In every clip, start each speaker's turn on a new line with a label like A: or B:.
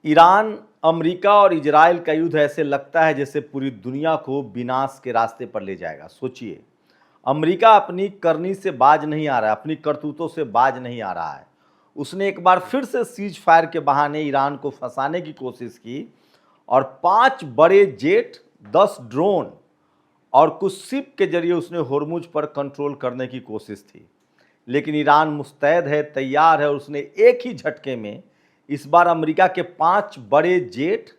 A: Iran, America और Israel का युद्ध ऐसे लगता है जैसे पूरी दुनिया को विनाश के रास्ते पर ले जाएगा। सोचिए, अमेरिका अपनी करनी से बाज नहीं आ रहा है, अपनी करतूतों से बाज नहीं आ रहा है। उसने एक बार फिर से सीज फायर के बहाने ईरान को फंसाने की कोशिश की और 5 बड़े जेट, 10 ड्रोन और कुछ शिप के जरिए उसने होर्मुज पर कंट्रोल करने की कोशिश थी। लेकिन ईरान मुस्तैद है, तैयार है और उसने एक ही झटके में इस बार अमेरिका के 5 बड़े जेट,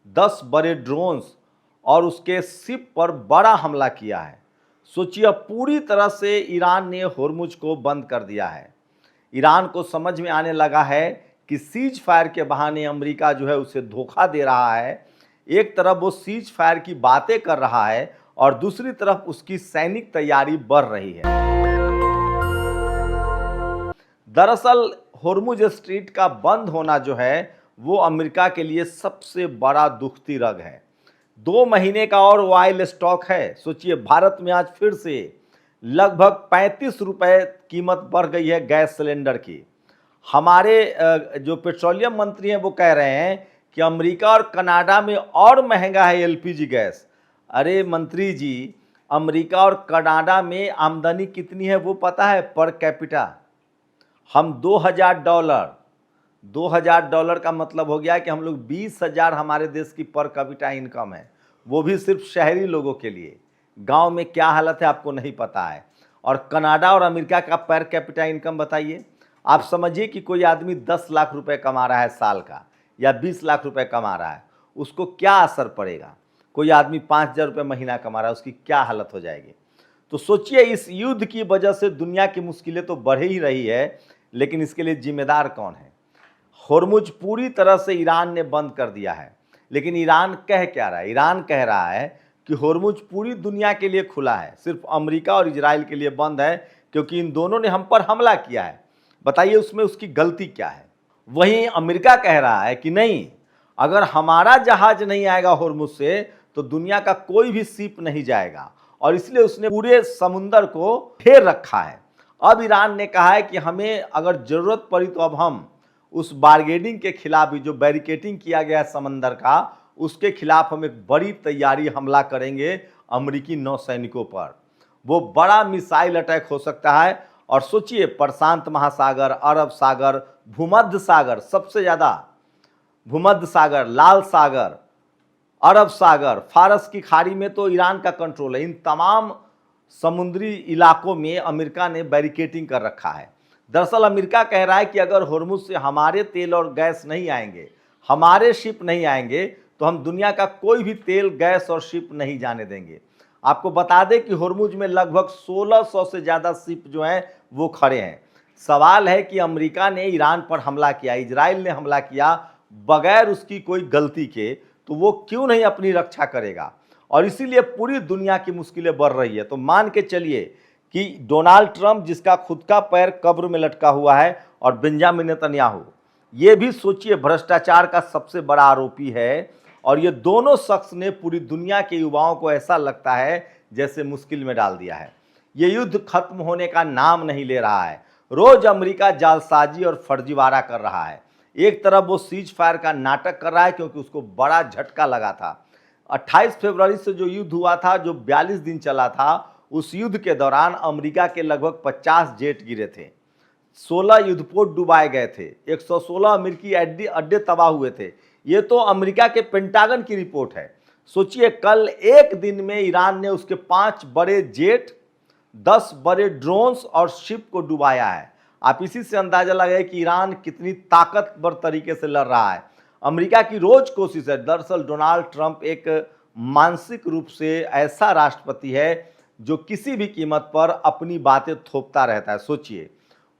A: 10 बड़े ड्रोन्स और उसके शिप पर बड़ा हमला किया है। सोचिए, अब पूरी तरह से ईरान ने होर्मुज को बंद कर दिया है। ईरान को समझ में आने लगा है कि सीज फायर के बहाने अमेरिका जो है उसे धोखा दे रहा है। एक तरफ वो सीज फायर की बातें कर रहा है और दूसरी तरफ उसकी सैनिक तैयारी बढ़ रही है। दरअसल होर्मुज स्ट्रीट का बंद होना जो है वो अमेरिका के लिए सबसे बड़ा दुखती रग है। 2 महीने का और ऑयल स्टॉक है। सोचिए, भारत में आज फिर से लगभग 35 रुपए कीमत बढ़ गई है गैस सिलेंडर की। हमारे जो पेट्रोलियम मंत्री हैं वो कह रहे हैं कि अमेरिका और कनाडा में और महंगा है एलपीजी गैस। अरे मंत्री जी, अमेरिका और कनाडा में आमदनी कितनी है वो पता है पर कैपिटा? हम $2000 का मतलब हो गया कि हम लोग 20,000 हमारे देश की पर कैपिटा इनकम है, वो भी सिर्फ शहरी लोगों के लिए। गांव में क्या हालत है आपको नहीं पता है। और कनाडा और अमेरिका का पर कैपिटा इनकम बताइए। आप समझिए कि कोई आदमी 10 लाख रुपए कमा रहा है साल का या 20 लाख रुपए कमा रहा है, उसको क्या असर पड़ेगा। कोई आदमी 5,000 रुपये महीना कमा रहा है, उसकी क्या हालत हो जाएगी। तो सोचिए, इस युद्ध की वजह से दुनिया की मुश्किलें तो बढ़ ही रही है, लेकिन इसके लिए जिम्मेदार कौन है? होर्मुज पूरी तरह से ईरान ने बंद कर दिया है। लेकिन ईरान कह क्या रहा है? ईरान कह रहा है कि होर्मुज पूरी दुनिया के लिए खुला है, सिर्फ अमेरिका और इजराइल के लिए बंद है क्योंकि इन दोनों ने हम पर हमला किया है। बताइए उसमें उसकी गलती क्या है? वहीं अमेरिका कह रहा है कि नहीं, अगर हमारा जहाज नहीं आएगा होर्मुज से तो दुनिया का कोई भी शिप नहीं जाएगा, और इसलिए उसने पूरे समुंदर को घेर रखा है। अब ईरान ने कहा है कि हमें अगर जरूरत पड़ी तो अब हम उस बारगेनिंग के खिलाफ भी, जो बैरिकेटिंग किया गया है समंदर का, उसके खिलाफ हम एक बड़ी तैयारी हमला करेंगे अमेरिकी नौसैनिकों पर। वो बड़ा मिसाइल अटैक हो सकता है। और सोचिए, प्रशांत महासागर, अरब सागर, भूमध्य सागर, सबसे ज़्यादा भूमध्य सागर, लाल सागर, अरब सागर, फारस की खाड़ी में तो ईरान का कंट्रोल है। इन तमाम समुद्री इलाकों में अमेरिका ने बैरिकेटिंग कर रखा है। दरअसल अमेरिका कह रहा है कि अगर होर्मुज से हमारे तेल और गैस नहीं आएंगे, हमारे शिप नहीं आएंगे, तो हम दुनिया का कोई भी तेल, गैस और शिप नहीं जाने देंगे। आपको बता दें कि होर्मुज में लगभग 1600 से ज़्यादा शिप जो हैं वो खड़े हैं। सवाल है कि अमेरिका ने ईरान पर हमला किया, इजराइल ने हमला किया बगैर उसकी कोई गलती के, तो वो क्यों नहीं अपनी रक्षा करेगा? और इसीलिए पूरी दुनिया की मुश्किलें बढ़ रही है। तो मान के चलिए कि डोनाल्ड ट्रंप, जिसका खुद का पैर कब्र में लटका हुआ है, और बेंजामिन नेतन्याहू, ये भी सोचिए भ्रष्टाचार का सबसे बड़ा आरोपी है। और ये दोनों शख्स ने पूरी दुनिया के युवाओं को ऐसा लगता है जैसे मुश्किल में डाल दिया है। ये युद्ध खत्म होने का नाम नहीं ले रहा है। रोज अमेरिका जालसाजी और फर्जीवाड़ा कर रहा है। एक तरफ वो सीज फायर का नाटक कर रहा है क्योंकि उसको बड़ा झटका लगा था। 28 फरवरी से जो युद्ध हुआ था, जो 42 दिन चला था, उस युद्ध के दौरान अमेरिका के लगभग 50 जेट गिरे थे, 16 युद्धपोत डुबाए गए थे, 116 अमेरिकी अड्डे तबाह हुए थे। ये तो अमेरिका के पेंटागन की रिपोर्ट है। सोचिए, कल एक दिन में ईरान ने उसके 5 बड़े जेट, 10 बड़े ड्रोन्स और शिप को डुबाया है। आप इसी से अंदाजा लगाए कि ईरान कितनी ताकतवर तरीके से लड़ रहा है। अमेरिका की रोज कोशिश है। दरअसल डोनाल्ड ट्रंप एक मानसिक रूप से ऐसा राष्ट्रपति है जो किसी भी कीमत पर अपनी बातें थोपता रहता है। सोचिए,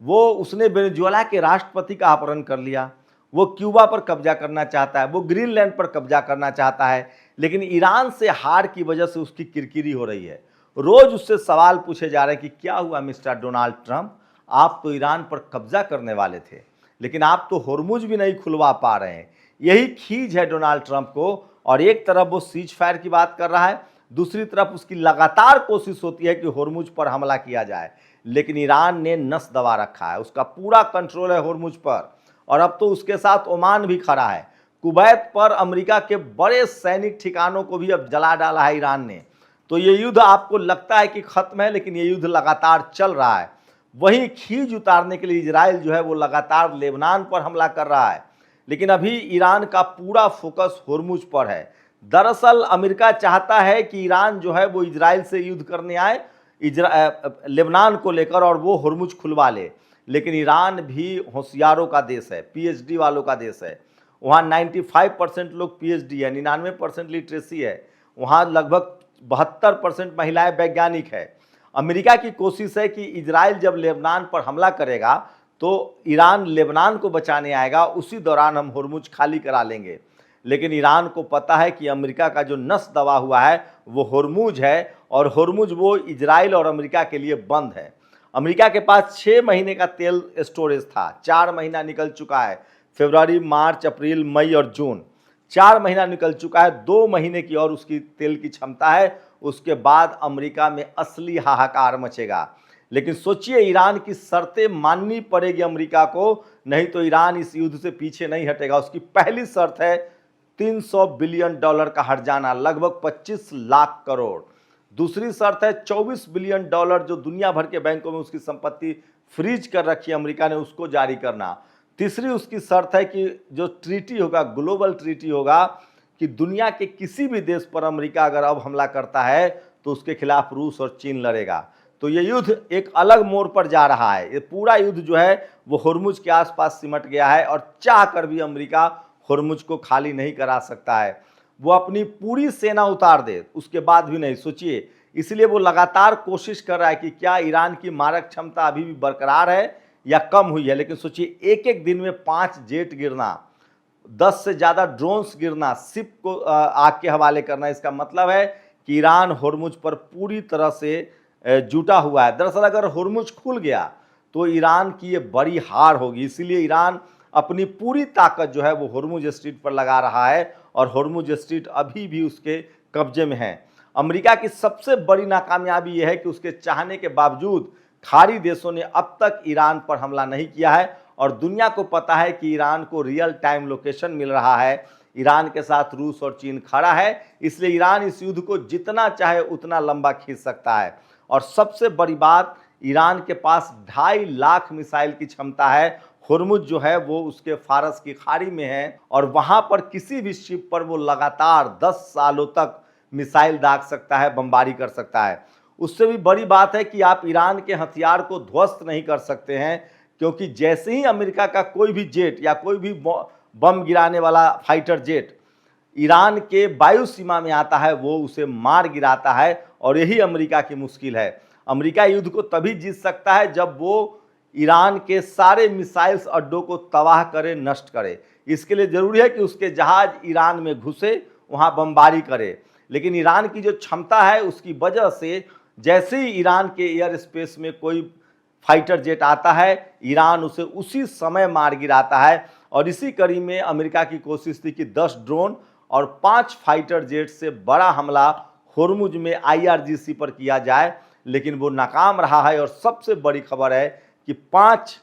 A: उसने वेनेजुएला के राष्ट्रपति का अपहरण कर लिया, वो क्यूबा पर कब्जा करना चाहता है, वो ग्रीनलैंड पर कब्जा करना चाहता है, लेकिन ईरान से हार की वजह से उसकी किरकिरी हो रही है। रोज उससे सवाल पूछे जा रहे हैं कि क्या हुआ मिस्टर डोनाल्ड ट्रंप, आप तो ईरान पर कब्जा करने वाले थे, लेकिन आप तो होर्मुज भी नहीं खुलवा पा रहे हैं। यही खींच है डोनाल्ड ट्रंप को। और एक तरफ वो सीज फायर की बात कर रहा है, दूसरी तरफ उसकी लगातार कोशिश होती है कि होर्मुज पर हमला किया जाए, लेकिन ईरान ने नस दबा रखा है। उसका पूरा कंट्रोल है होर्मुज पर, और अब तो उसके साथ ओमान भी खड़ा है। कुवैत पर अमेरिका के बड़े सैनिक ठिकानों को भी अब जला डाला है ईरान ने। तो ये युद्ध आपको लगता है कि खत्म है, लेकिन ये युद्ध लगातार चल रहा है। वहीं खींच उतारने के लिए इजराइल जो है वो लगातार लेबनान पर हमला कर रहा है, लेकिन अभी ईरान का पूरा फोकस होर्मुज पर है। दरअसल अमेरिका चाहता है कि ईरान जो है वो इजराइल से युद्ध करने आए लेबनान को लेकर और वो होर्मुज खुलवा ले, लेकिन ईरान भी होशियारों का देश है, पीएचडी वालों का देश है। वहाँ 95% लोग पीएचडी है, 99% लिटरेसी है, वहाँ लगभग 72% महिलाएं वैज्ञानिक है। अमेरिका की कोशिश है कि इजराइल जब लेबनान पर हमला करेगा तो ईरान लेबनान को बचाने आएगा, उसी दौरान हम होर्मुज खाली करा लेंगे। लेकिन ईरान को पता है कि अमेरिका का जो नस दबा हुआ है वो होर्मुज है, और होर्मुज वो इजराइल और अमेरिका के लिए बंद है। अमेरिका के पास 6 महीने का तेल स्टोरेज था, 4 महीना निकल चुका है, फरवरी, मार्च, अप्रैल, मई और जून, 4 महीना निकल चुका है। 2 महीने की और उसकी तेल की क्षमता है, उसके बाद अमेरिका में असली हाहाकार मचेगा। लेकिन सोचिए, ईरान की शर्तें माननी पड़ेगी अमेरिका को, नहीं तो ईरान इस युद्ध से पीछे नहीं हटेगा। उसकी पहली शर्त है $300 बिलियन का हट जाना, लगभग 25 लाख करोड़। दूसरी शर्त है $24 बिलियन जो दुनिया भर के बैंकों में उसकी संपत्ति फ्रीज कर रखी है अमेरिका ने, उसको जारी करना। तीसरी उसकी शर्त है कि जो ट्रीटी होगा, ग्लोबल ट्रीटी होगा, कि दुनिया के किसी भी देश पर अमेरिका अगर अब हमला करता है तो उसके खिलाफ रूस और चीन लड़ेगा। तो ये युद्ध एक अलग मोड़ पर जा रहा है। ये पूरा युद्ध जो है वो होर्मुज के आसपास सिमट गया है, और चाह कर भी अमेरिका होर्मुज को खाली नहीं करा सकता है। वो अपनी पूरी सेना उतार दे उसके बाद भी नहीं, सोचिए। इसलिए वो लगातार कोशिश कर रहा है कि क्या ईरान की मारक क्षमता अभी भी बरकरार है या कम हुई है। लेकिन सोचिए, एक एक दिन में 5 जेट गिरना, 10 से ज़्यादा ड्रोन्स गिरना, शिप को आग के हवाले करना, इसका मतलब है कि ईरान होर्मुज पर पूरी तरह से जुटा हुआ है। दरअसल अगर होर्मुज खुल गया तो ईरान की ये बड़ी हार होगी। इसीलिए ईरान अपनी पूरी ताकत जो है वो होर्मुज स्ट्रीट पर लगा रहा है, और होर्मुज स्ट्रीट अभी भी उसके कब्जे में है। अमेरिका की सबसे बड़ी नाकामयाबी यह है कि उसके चाहने के बावजूद खाड़ी देशों ने अब तक ईरान पर हमला नहीं किया है, और दुनिया को पता है कि ईरान को रियल टाइम लोकेशन मिल रहा है। ईरान के साथ रूस और चीन खड़ा है, इसलिए ईरान इस युद्ध को जितना चाहे उतना लंबा खींच सकता है। और सबसे बड़ी बात, ईरान के पास 2.5 लाख मिसाइल की क्षमता है। होर्मुज जो है वो उसके फारस की खाड़ी में है, और वहां पर किसी भी शिप पर वो लगातार 10 सालों तक मिसाइल दाग सकता है, बमबारी कर सकता है। उससे भी बड़ी बात है कि आप ईरान के हथियार को ध्वस्त नहीं कर सकते हैं, क्योंकि जैसे ही अमेरिका का कोई भी जेट या कोई भी बम गिराने वाला फाइटर जेट ईरान के वायु सीमा में आता है, वो उसे मार गिराता है। और यही अमेरिका की मुश्किल है। अमेरिका युद्ध को तभी जीत सकता है जब वो ईरान के सारे मिसाइल्स अड्डों को तबाह करे, नष्ट करे। इसके लिए ज़रूरी है कि उसके जहाज ईरान में घुसे, वहाँ बमबारी करे। लेकिन ईरान की जो क्षमता है उसकी वजह से जैसे ही ईरान के एयर स्पेस में कोई फाइटर जेट आता है, ईरान उसे उसी समय मार गिराता है। और इसी कड़ी में अमेरिका की कोशिश थी कि 10 ड्रोन और 5 फाइटर जेट से बड़ा हमला होर्मुज में IRGC पर किया जाए, लेकिन वो नाकाम रहा है। और सबसे बड़ी खबर है कि 5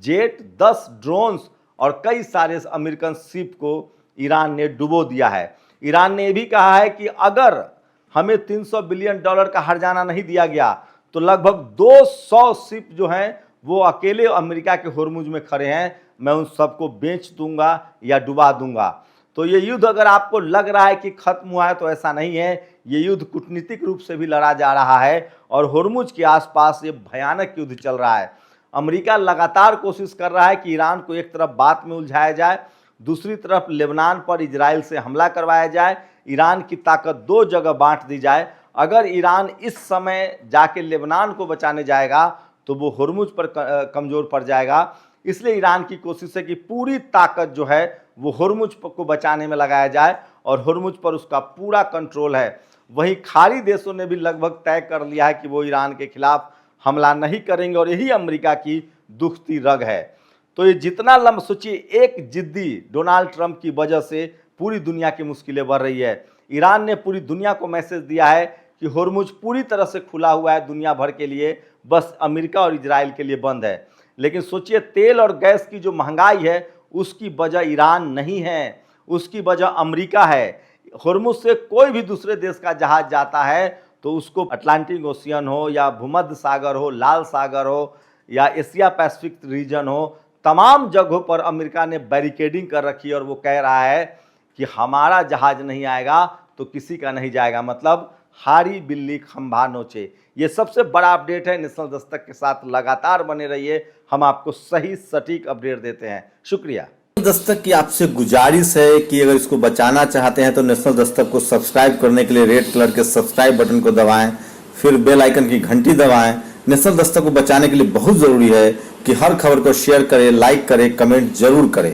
A: जेट, 10 ड्रोन्स और कई सारे अमेरिकन शिप को ईरान ने डुबो दिया है। ईरान ने यह भी कहा है कि अगर हमें $300 बिलियन का हर्जाना नहीं दिया गया तो लगभग 200 शिप जो हैं वो अकेले अमेरिका के होर्मुज में खड़े हैं, मैं उन सबको बेच दूंगा या डुबा दूंगा। तो ये युद्ध अगर आपको लग रहा है कि खत्म हुआ है तो ऐसा नहीं है। ये युद्ध कूटनीतिक रूप से भी लड़ा जा रहा है, और होर्मुज के आसपास ये भयानक युद्ध चल रहा है। अमेरिका लगातार कोशिश कर रहा है कि ईरान को एक तरफ बात में उलझाया जाए, दूसरी तरफ लेबनान पर इजराइल से हमला करवाया जाए, ईरान की ताकत 2 जगह बांट दी जाए। अगर ईरान इस समय जाके लेबनान को बचाने जाएगा तो वो होर्मुज पर कमज़ोर पड़ जाएगा। इसलिए ईरान की कोशिश है कि पूरी ताकत जो है वो होर्मुज को बचाने में लगाया जाए, और होर्मुज पर उसका पूरा कंट्रोल है। वहीं खाड़ी देशों ने भी लगभग तय कर लिया है कि वो ईरान के खिलाफ हमला नहीं करेंगे, और यही अमेरिका की दुखती रग है। तो ये जितना लंबा सोचिए, एक जिद्दी डोनाल्ड ट्रंप की वजह से पूरी दुनिया की मुश्किलें बढ़ रही है। ईरान ने पूरी दुनिया को मैसेज दिया है कि होर्मुज पूरी तरह से खुला हुआ है दुनिया भर के लिए, बस अमेरिका और इजराइल के लिए बंद है। लेकिन सोचिए, तेल और गैस की जो महंगाई है उसकी वजह ईरान नहीं है, उसकी वजह अमेरिका है। हुर्मुज से कोई भी दूसरे देश का जहाज जाता है तो उसको अटलांटिक ओशियन हो या भूमध्य सागर हो, लाल सागर हो या एशिया पैसिफिक रीजन हो, तमाम जगहों पर अमेरिका ने बैरिकेडिंग कर रखी है और वो कह रहा है कि हमारा जहाज नहीं आएगा तो किसी का नहीं जाएगा। मतलब हारी बिल्ली खंभा नोचे। ये सबसे बड़ा अपडेट है। नेशनल दस्तक के साथ लगातार बने रहिए, हम आपको सही सटीक अपडेट देते हैं। शुक्रिया।
B: दस्तक की आपसे गुजारिश है कि अगर इसको बचाना चाहते हैं तो नेशनल दस्तक को सब्सक्राइब करने के लिए रेड कलर के सब्सक्राइब बटन को दबाएं, फिर बेल आइकन की घंटी दबाएं। नेशनल दस्तक को बचाने के लिए बहुत जरूरी है कि हर खबर को शेयर करें, लाइक करें, कमेंट जरूर करें।